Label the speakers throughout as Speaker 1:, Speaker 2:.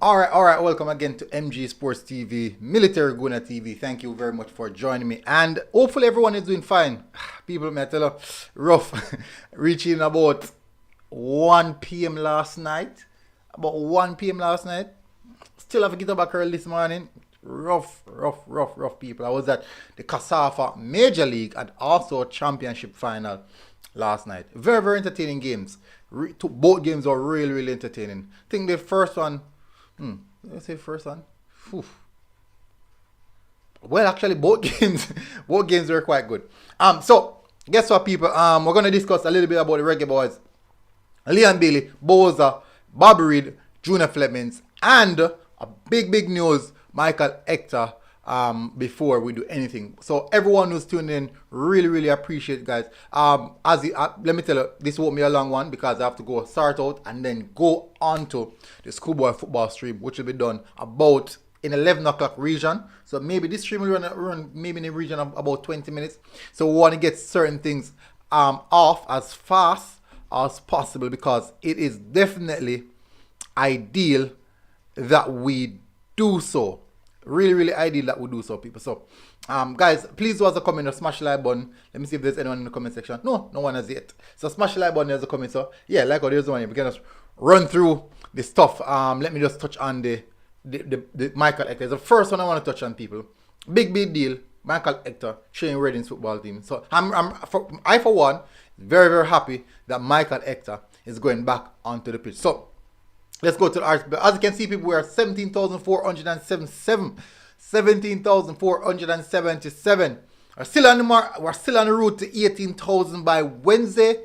Speaker 1: All right. Welcome again to MG Sports TV, Military Guna TV. Thank you very much for joining me. And hopefully everyone is doing fine. People, may I tell you, rough. Reaching about 1 p.m. last night. Still have to get up back early this morning. Rough, people. I was at the Casafa Major League and also Championship Final last night. Very, very entertaining games. Both games were really, really entertaining. I think the first one, let's say first one. Whew. Well, actually, both games were quite good. So guess what, people? We're gonna discuss a little bit about the Reggae Boyz, Leon Bailey, Boza, Bobby Reed, Junior Flemmings, and a big news, Michael Hector. Before we do anything, so everyone who's tuning in, really appreciate it, guys. Let me tell you, this won't be a long one because I have to go start out and then go on to the Schoolboy football stream, which will be done about in 11 o'clock region. So maybe this stream will run maybe in the region of about 20 minutes. So we want to get certain things off as fast as possible because it is definitely ideal that we do so. Really ideal that we do so, people. So, guys, please do as a comment or smash the like button. Let me see if there's anyone in the comment section. No one has yet. So smash the like button as a comment. So yeah, like how there's one. We can just run through the stuff. Let me just touch on the Michael Hector. The first one I want to touch on, people. Big deal. Michael Hector showing Reading's football team. So I for one, very happy that Michael Hector is going back onto the pitch. So let's go to the article. As you can see, people, we are 17,477. 17,477. We're still on the mark. We're still on the route to 18,000 by Wednesday.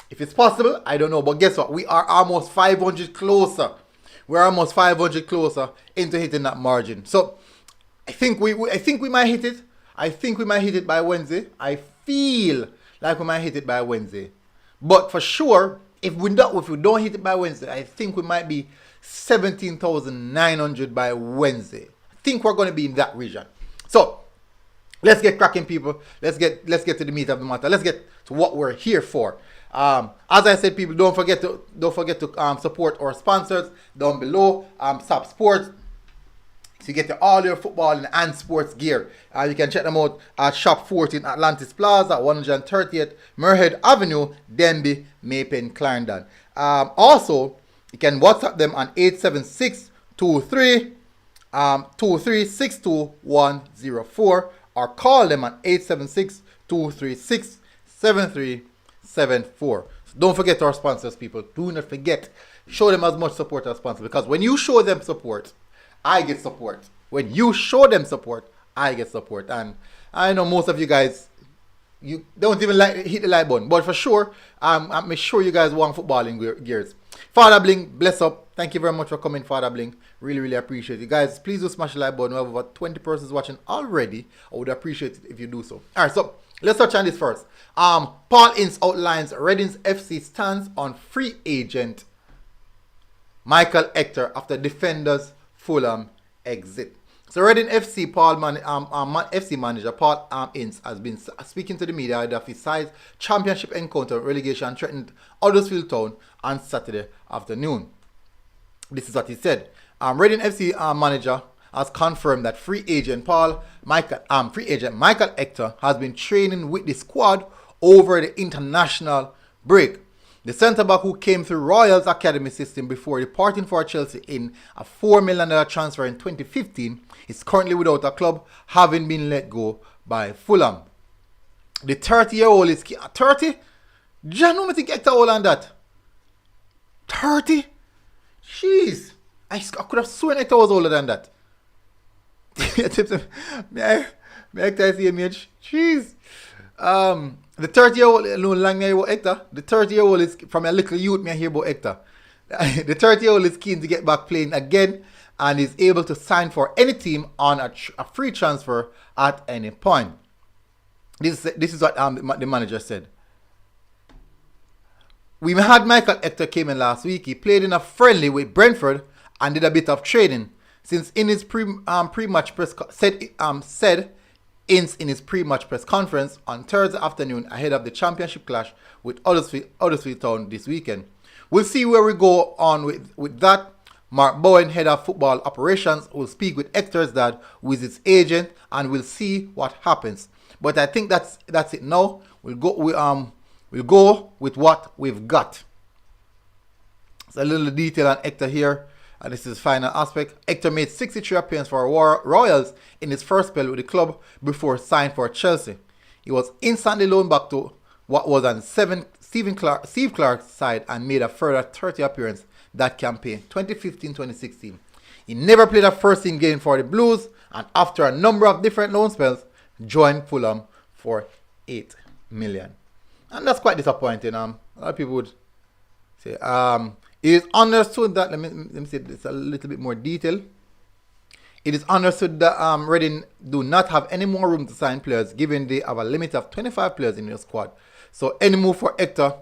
Speaker 1: If it's possible, I don't know. But guess what? We are almost 500 closer. We're almost 500 closer into hitting that margin. So I think we might hit it. I think we might hit it by Wednesday. I feel like we might hit it by Wednesday. But for sure, if we don't hit it by Wednesday, I think we might be 17,900 by Wednesday. I think we're going to be in that region. So let's get cracking, people. Let's get to the meat of the matter. Let's get to what we're here for. As I said, people, don't forget to support our sponsors down below. Stop Sports. So you get all your football and sports gear. You can check them out at Shop 14 Atlantis Plaza, 130th Merhead Avenue, Denby, Maypen, Clarendon. Also, you can WhatsApp them on 876-2362-104 or call them on 876-236-7374. So don't forget our sponsors, people. Do not forget. Show them as much support as possible because when you show them support, I get support. When you show them support, I get support. And I know most of you guys, you don't even hit the like button. But for sure, I'm sure you guys want footballing gears. Father Bling, bless up. Thank you very much for coming, Father Bling. Really appreciate it. Guys, please do smash the like button. We have over 20 persons watching already. I would appreciate it if you do so. Alright, so let's touch on this first. Paul Ince outlines Reading's FC stance on free agent Michael Hector after defenders Fulham exit. So Reading FC FC manager Paul Ince has been speaking to the media ahead of his side's championship encounter relegation threatened Huddersfield Town on Saturday afternoon. This is what he said. Reading FC manager has confirmed that free agent Michael Hector has been training with the squad over the international break. The centre-back who came through Royals Academy system before departing for Chelsea in a $4 million transfer in 2015 is currently without a club, having been let go by Fulham. The 30-year-old is... 30? John, no, I think Hector older than that. 30? Jeez. I could have sworn Hector was older than that. May Hector is the image? Jeez. The 30-year-old, no long about Hector. The 30-year-old is, from a little youth, me I hear about Hector. The 30-year-old is keen to get back playing again and is able to sign for any team on a free transfer at any point. This is what the manager said. We had Michael Hector came in last week. He played in a friendly with Brentford and did a bit of training. Since in his pre-match press said Ince in his pre-match press conference on Thursday afternoon ahead of the championship clash with Huddersfield Town this weekend. We'll see where we go on with that. Mark Bowen, head of football operations, will speak with Hector's dad, who is his agent, and we'll see what happens. But I think that's it now. We'll go with what we've got. So a little detail on Hector here. And this is final aspect. Hector made 63 appearances for Royals in his first spell with the club before signing for Chelsea. He was instantly loaned back to what was on Steve Clark's side and made a further 30 appearances that campaign, 2015-2016. He never played a first-team game for the Blues, and after a number of different loan spells, joined Fulham for $8 million. And that's quite disappointing. A lot of people would say, it is understood that, let me say this a little bit more detail. It is understood that Reading do not have any more room to sign players, given they have a limit of 25 players in their squad. So any move for Hector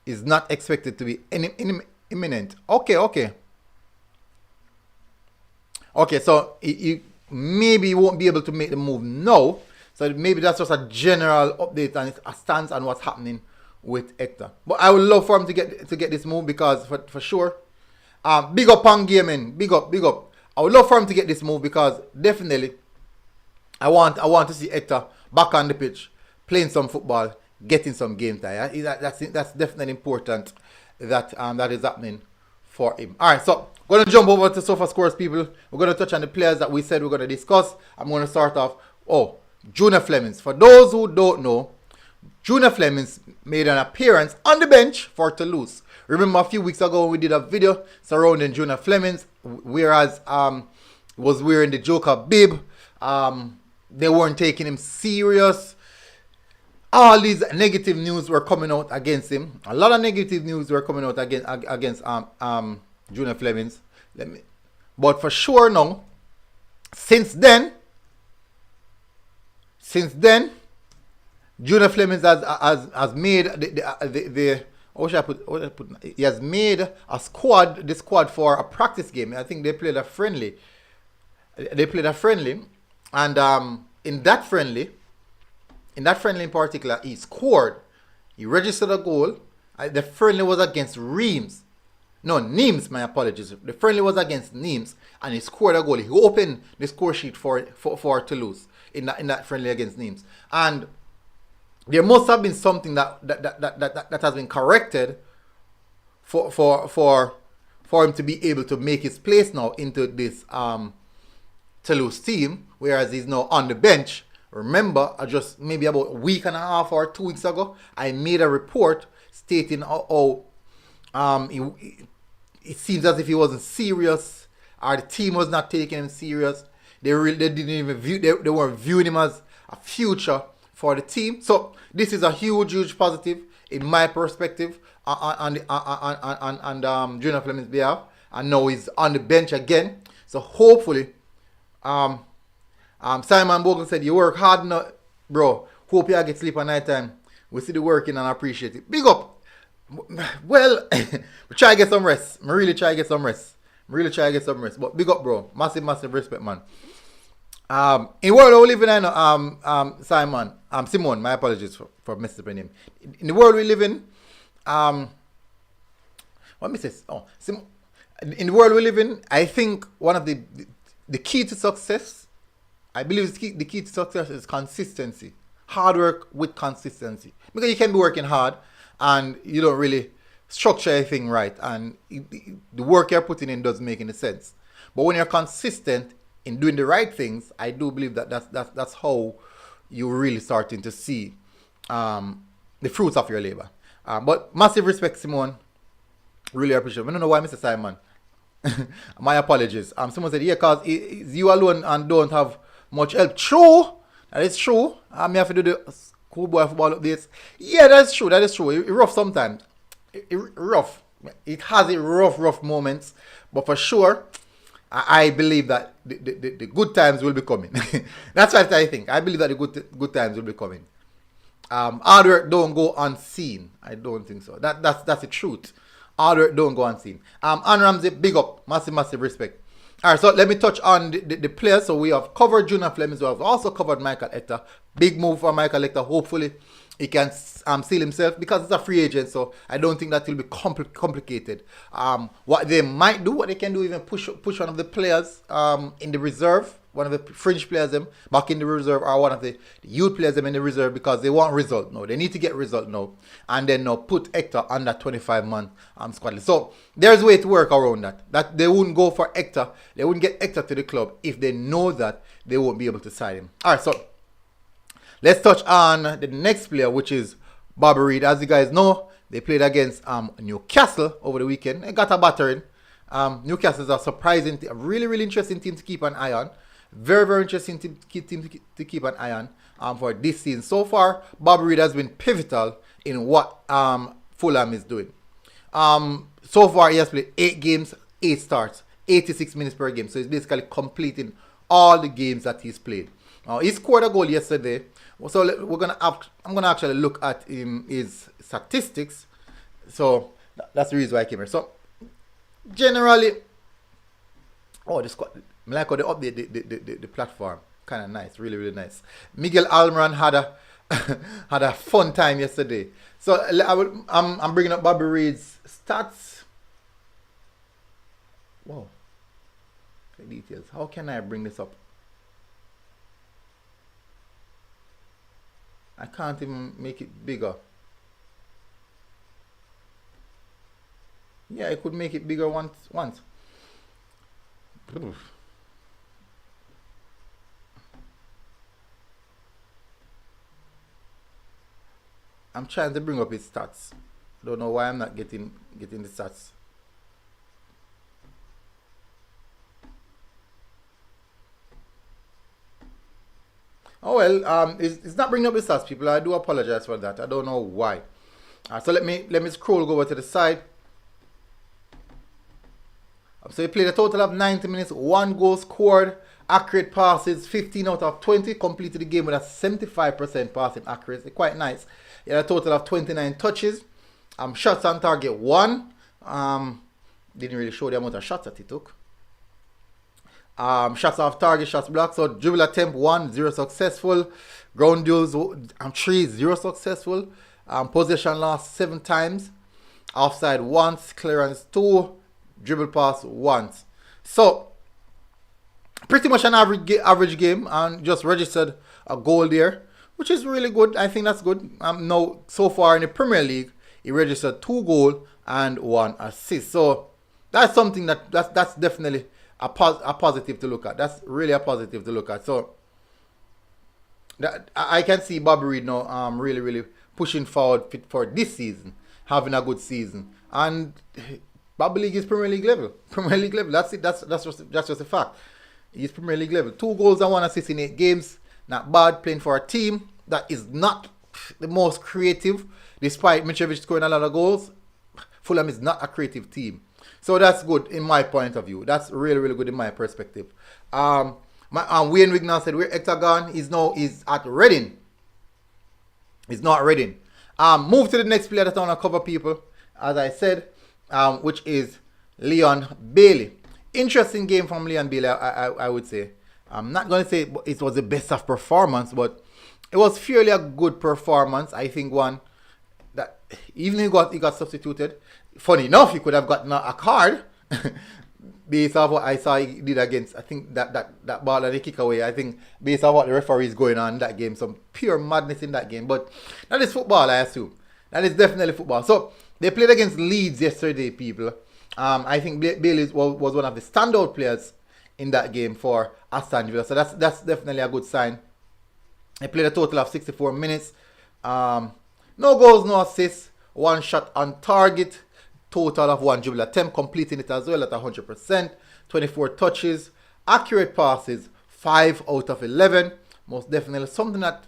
Speaker 1: is not expected to be imminent. Okay, so he maybe won't be able to make the move now. So maybe that's just a general update and a stance on what's happening with Hector. But I would love for him to get this move, because for sure, big up on gaming, big up. I would love for him to get this move, because definitely I want to see Hector back on the pitch, playing some football, getting some game time. That's definitely important that that is happening for him. All right, so we're gonna jump over to Sofa Scores, people. We're gonna touch on the players that we said we're gonna discuss. I'm gonna start off. Junior Flemmings. For those who don't know, Junior Flemmings made an appearance on the bench for Toulouse. Remember a few weeks ago we did a video surrounding Junior Flemmings, whereas was wearing the Joker bib. They weren't taking him serious. All these negative news were coming out against him. A lot of negative news were coming out against Junior Flemmings. But for sure now, since then, Junior Flemmings has made he has made the squad for a practice game. I think they played a friendly. And in that friendly in particular, he scored. He registered a goal. The friendly was against Nimes, my apologies. The friendly was against Nimes, and he scored a goal. He opened the score sheet for Toulouse in that friendly against Nimes. And there must have been something that has been corrected for him to be able to make his place now into this Toulouse team, whereas he's now on the bench. Remember, just maybe about a week and a half or 2 weeks ago, I made a report stating how it seems as if he wasn't serious, or the team was not taking him serious. They didn't even they weren't viewing him as a future for the team. So this is a huge positive in my perspective on Junior Flemmings' behalf. And now he's on the bench again. So hopefully, Simon Bogle said, you work hard now, bro. Hope you get sleep at night time. We see the working and appreciate it. Big up. Well, we try to get some rest. I really try to get some rest. But big up, bro. Massive respect, man. In the world we live in, Simon, my apologies for messing up your name. In the world we live in, in the world we live in, I think one of the key to success, I believe the key to success is consistency. Hard work with consistency. Because you can be working hard and you don't really structure everything right, and the work you're putting in doesn't make any sense. But when you're consistent in doing the right things, I do believe that's how you're really starting to see the fruits of your labor. But massive respect, Simone. Really appreciate it. I don't know why, Mr. Simon. My apologies. Someone said, yeah, because it's you alone and don't have much help. True. That is true. I may have to do the schoolboy football updates. Yeah, that's true. It's rough sometimes. Rough. It has its rough moments. But for sure, I believe that the good times will be coming. That's what I think. I believe that the good times will be coming. Hard work don't go unseen. I don't think so. That's the truth. Hard work don't go unseen. And Ramsey, big up. Massive respect. Alright, so let me touch on the players. So we have covered Junior Flemmings. We have also covered Michael Hector. Big move for Michael Hector. Hopefully, he can seal himself because it's a free agent. So I don't think that will be complicated. What they might do, what they can do, even push one of the players in the reserve, one of the fringe players them back in the reserve, or one of the youth players them in the reserve because they want result now. They need to get result now, and then now put Hector on that 25-man squad list. So there's a way to work around that. That they wouldn't go for Hector. They wouldn't get Hector to the club if they know that they won't be able to sign him. All right, so let's touch on the next player, which is Bobby Reid. As you guys know, they played against Newcastle over the weekend. They got a battering. Newcastle is a surprising, a really, really interesting team to keep an eye on. Very, very interesting team to keep an eye on for this season. So far, Bobby Reid has been pivotal in what Fulham is doing. So far, he has played 8 games, 8 starts, 86 minutes per game. So he's basically completing all the games that he's played. He scored a goal yesterday. So I'm gonna actually look at his statistics. So that's the reason why I came here. So generally, the squad. I like how they update the platform. Kind of nice, really, really nice. Miguel Almiron had a fun time yesterday. So I'm bringing up Bobby Reid's stats. Wow, the details. How can I bring this up? I can't even make it bigger. Yeah, I could make it bigger once. I'm trying to bring up his stats. Don't know why I'm not getting the stats. Oh well, it's not bringing up the stats, people. I do apologize for that. I don't know why. So let me scroll over to the side. So he played a total of 90 minutes, 1 goal scored, accurate passes, 15 out of 20, completed the game with a 75% passing accuracy, quite nice. He had a total of 29 touches, shots on target 1, didn't really show the amount of shots that he took. Shots off target, shots blocked, so dribble attempt 1, 0 successful, ground duels 3, 0 successful, possession lost 7 times, offside once, clearance 2, dribble pass once. So pretty much an average game, and just registered a goal there, which is really good. I think that's good. Now so far in the Premier League, he registered 2 goals and 1 assist. So that's something that's definitely a positive to look at. That's really a positive to look at. So that I can see Bobby Reid now really, really pushing forward for this season, having a good season. And Bobby League is Premier League level. Premier League level. That's it. That's just a fact. He's Premier League level. 2 goals and 1 assist in 8 games. Not bad, playing for a team that is not the most creative. Despite Mitrovic scoring a lot of goals, Fulham is not a creative team. So that's good in my point of view. That's really, really good in my perspective. Wayne Wignan said, where Hector gone? He's at Reading. He's not at Reading. Move to the next player that I want to cover, people. As I said, which is Leon Bailey. Interesting game from Leon Bailey, I would say. I'm not going to say it was the best of performance, but it was fairly a good performance. I think one that even he got substituted. Funny enough, he could have gotten a card based on what I saw he did against, I think that ball and the kick away. I think based on what the referee is going on in that game, some pure madness in that game. But that is football, I assume. That is definitely football. So they played against Leeds yesterday, people. I think Bailey was one of the standout players in that game for Aston Villa. So that's definitely a good sign. They played a total of 64 minutes. No goals, no assists. 1 shot on target. Total of 1 dribble attempt, completing it as well at 100%. 24 touches. Accurate passes, 5 out of 11. Most definitely something that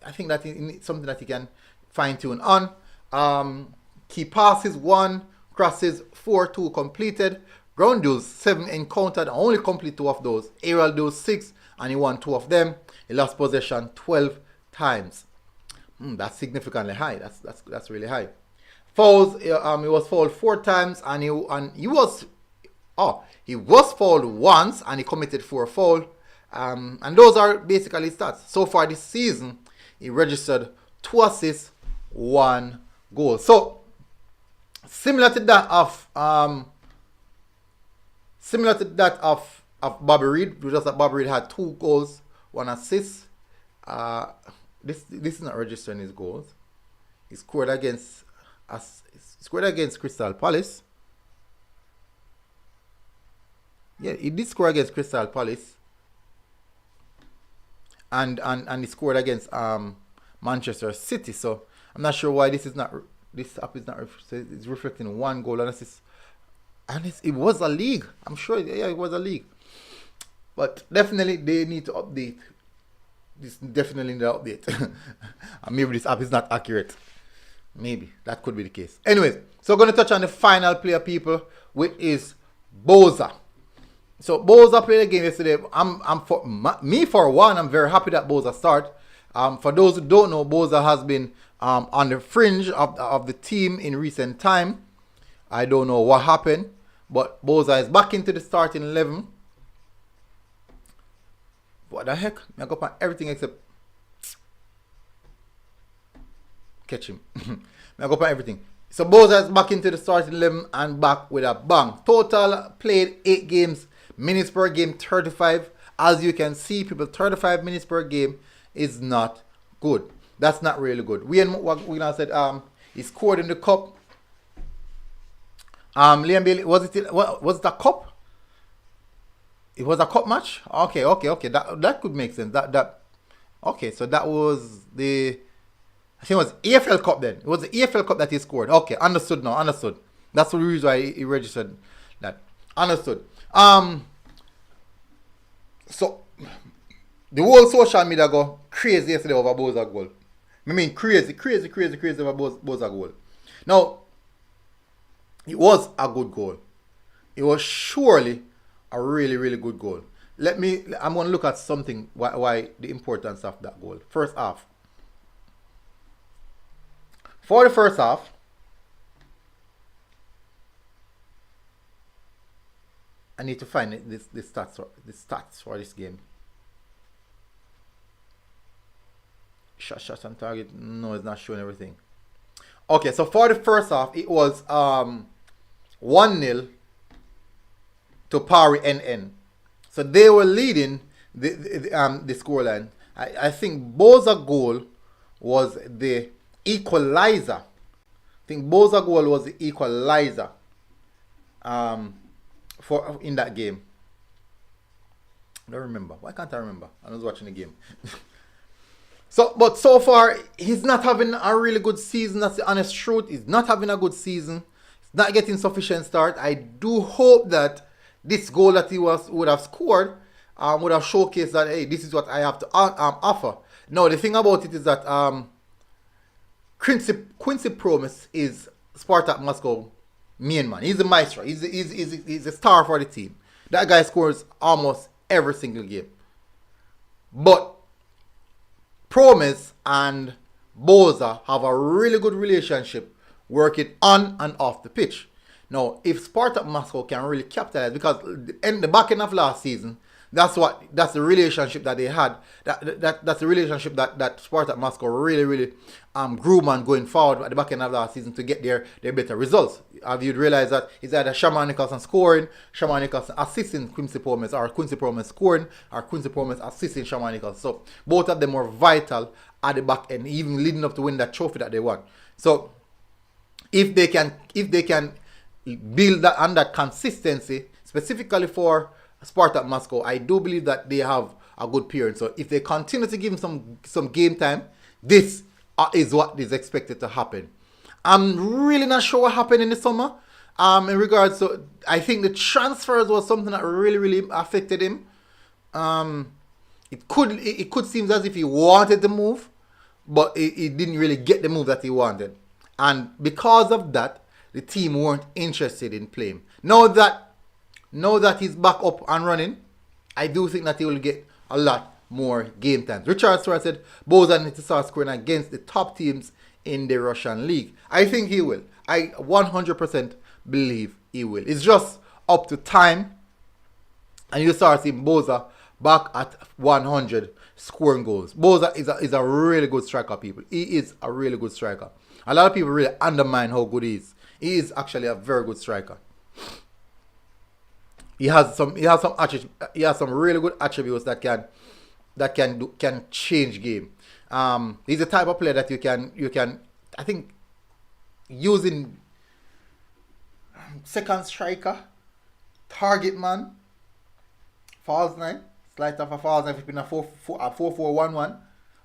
Speaker 1: I think that something that he can fine tune on. Key passes 1, crosses 4, 2 completed. Ground duels 7 encountered, only complete 2 of those. Aerial duels 6, and he won 2 of them. He lost possession 12 times. That's significantly high. That's really high. Fouls, he was fouled 4 times, and he was fouled once, and he committed 4 fouls. And those are basically stats. So far this season, he registered 2 assists, 1 goal. So similar to that of Bobby Reid, just that Bobby Reid had 2 goals, 1 assist. This is not registering his goals. He scored against Crystal Palace. Yeah, he did score against Crystal Palace. And he scored against Manchester City. So I'm not sure why this app is not it's reflecting 1 goal and assist. And it was a league. I'm sure, yeah, it was a league. But definitely they need to update. This definitely need to update. And maybe this app is not accurate. Maybe that could be the case. Anyways, so I'm going to touch on the final player, people, which is Boza. So Boza played a game yesterday. For one, I'm very happy that Boza start. For those who don't know, Boza has been on the fringe of the team in recent time. I don't know what happened, but Boza is back into the starting 11. What the heck? I go on everything except catch him. I go on everything. So Boza is back into the starting 11 and back with a bang. Total played 8 games, minutes per game 35. As you can see, people, 35 minutes per game is not good. That's not really good. We now said he scored in the cup. Liam Bailey, was it a cup? It was a cup match? Okay. That could make sense. Okay, so that was I think it was AFL Cup then. It was the AFL Cup that he scored. Okay, understood now, understood. That's the reason why he registered that. Understood. So the whole social media go crazy yesterday over Boza goal. I mean crazy over Boza goal. Now, it was a good goal. It was surely a really, really good goal. I'm going to look at something, why the importance of that goal. First half. For the first half, I need to find the stats for this game. Shots on target. No, it's not showing everything. Okay, so for the first half, it was 1-0 to Pari NN. So they were leading the scoreline. I think Boza goal was the equalizer. In that game. I don't remember. Why can't I remember? I was watching the game. But so far, he's not having a really good season. That's the honest truth. He's not having a good season. He's not getting sufficient start. I do hope that this goal that he would have scored would have showcased that, hey, this is what I have to offer. No, the thing about it is that Quincy Promise is Spartak Moscow main man. He's the maestro. He's a star for the team. That guy scores almost every single game. But Promise and Boza have a really good relationship working on and off the pitch. Now, if Spartak Moscow can really capitalize, because in the back end of last season, that's the relationship that they had. That's the relationship that Spartak Moscow really grew on going forward at the back end of last season to get their better results. Have you realized that it's either Shamar Nicholson scoring, Shamar Nicholson assisting Quincy Promise, or Quincy Promise scoring, or Quincy Promise assisting Shamar Nicholson. So both of them were vital at the back end, even leading up to win that trophy that they won. So if they can build that on that consistency, specifically for Spartak Moscow, I do believe that they have a good period. So if they continue to give him some game time, this is what is expected to happen. I'm really not sure what happened in the summer. In regards to, I think the transfers was something that really affected him. It could seem as if he wanted to move, but he didn't really get the move that he wanted. And because of that, the team weren't interested in playing. Now that he's back up and running, I do think that he will get a lot more game time. Richard Stewart said Boza needs to start scoring against the top teams in the Russian league. I think he will. I 100% believe he will. It's just up to time, and you start seeing Boza back at 100 scoring goals. Boza is a really good striker, people. He is a really good striker. A lot of people really undermine how good he is. He is actually a very good striker. He has some really good attributes that can change game. He's the type of player that you can I think using second striker, target man, false nine, slight of a false nine if in a 4-4-1-1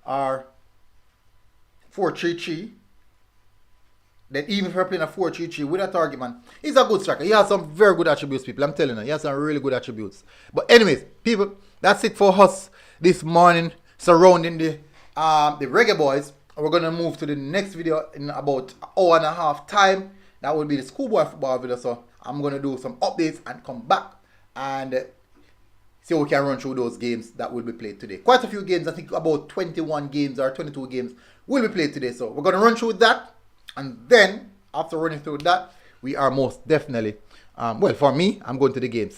Speaker 1: or 4-3-3. Then even if you're playing a 4-3-3 with a target man, he's a good striker. He has some very good attributes, people. I'm telling you, he has some really good attributes. But anyways, people, that's it for us this morning surrounding the Reggae Boyz. We're gonna move to the next video in about an hour and a half time. That will be the schoolboy football video. So I'm gonna do some updates and come back and see how we can run through those games that will be played today. Quite a few games, I think about 21 games or 22 games will be played today. So we're gonna run through that. And then, after running through that, we are most definitely, well, for me, I'm going to the games.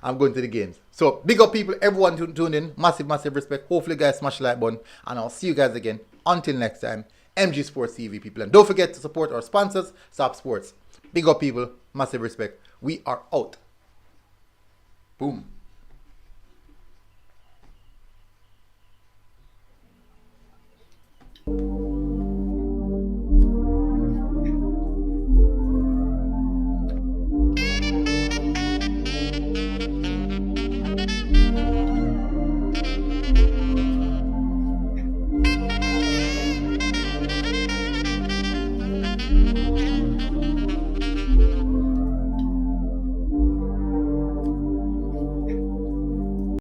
Speaker 1: I'm going to the games. So, big up people, everyone tuned in. Massive, massive respect. Hopefully, guys, smash the like button. And I'll see you guys again. Until next time, MG Sports TV, people. And don't forget to support our sponsors, Sap Sports. Big up people, massive respect. We are out. Boom.